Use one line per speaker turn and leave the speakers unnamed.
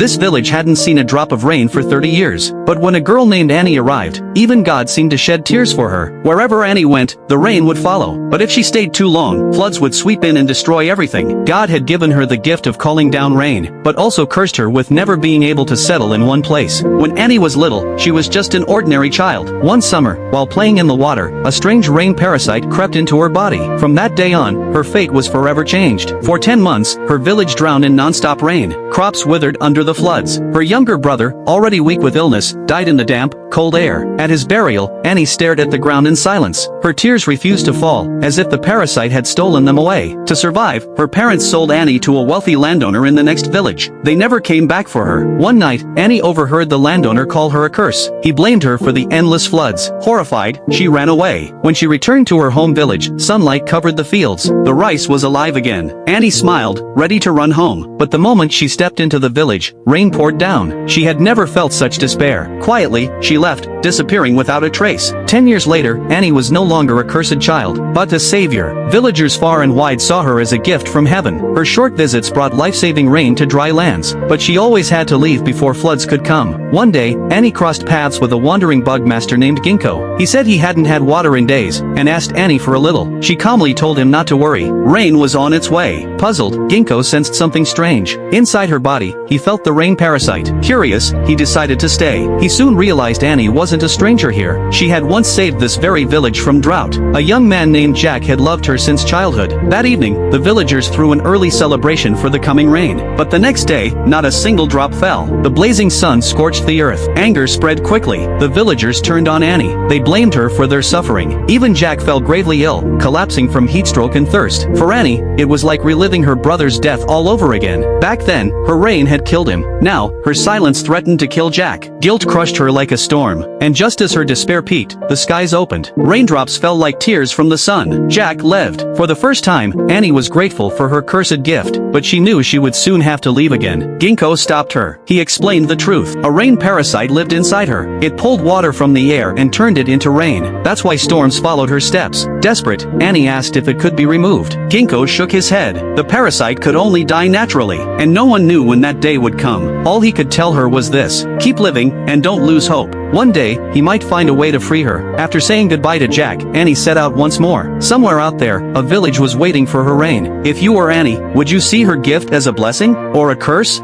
This village hadn't seen a drop of rain for 30 years, but when a girl named Annie arrived, even God seemed to shed tears for her. Wherever Annie went, the rain would follow. But if she stayed too long, floods would sweep in and destroy everything. God had given her the gift of calling down rain, but also cursed her with never being able to settle in one place. When Annie was little, she was just an ordinary child. One summer, while playing in the water, a strange rain parasite crept into her body. From that day on, her fate was forever changed. For 10 months, her village drowned in non-stop rain. Crops withered under the floods. Her younger brother, already weak with illness, died in the damp, cold air. At his burial, Annie stared at the ground in silence. Her tears refused to fall, as if the parasite had stolen them away. To survive, her parents sold Annie to a wealthy landowner in the next village. They never came back for her. One night, Annie overheard the landowner call her a curse. He blamed her for the endless floods. Horrified, she ran away. When she returned to her home village, sunlight covered the fields. The rice was alive again. Annie smiled, ready to run home. But the moment she stepped into the village, rain poured down. She had never felt such despair. Quietly, she left, disappearing without a trace. 10 years later, Annie was no longer a cursed child, but a savior. Villagers far and wide saw her as a gift from heaven. Her short visits brought life-saving rain to dry lands, but she always had to leave before floods could come. One day, Annie crossed paths with a wandering bugmaster named Ginkgo. He said he hadn't had water in days, and asked Annie for a little. She calmly told him not to worry. Rain was on its way. Puzzled, Ginkgo sensed something strange. Inside her body, he felt the rain parasite. Curious, he decided to stay. He soon realized Annie wasn't a stranger here. She had once saved this very village from drought. A young man named Jack had loved her since childhood. That evening, the villagers threw an early celebration for the coming rain. But the next day, not a single drop fell. The blazing sun scorched the earth. Anger spread quickly. The villagers turned on Annie. They blamed her for their suffering. Even Jack fell gravely ill, collapsing from heatstroke and thirst. For Annie, it was like reliving her brother's death all over again. Back then, her rain had killed him. Now, her silence threatened to kill Jack. Guilt crushed her like a storm. And just as her despair peaked, the skies opened. Raindrops fell like tears from the sun. Jack lived. For the first time, Annie was grateful for her cursed gift, but she knew she would soon have to leave again. Ginkgo stopped her. He explained the truth. A rain parasite lived inside her. It pulled water from the air and turned it into rain. That's why storms followed her steps. Desperate, Annie asked if it could be removed. Ginkgo shook his head. The parasite could only die naturally, and no one knew when that day would come. All he could tell her was this: keep living, and don't lose hope. One day, he might find a way to free her. After saying goodbye to Jack, Annie set out once more. Somewhere out there, a village was waiting for her rain. If you were Annie, would you see her gift as a blessing, or a curse?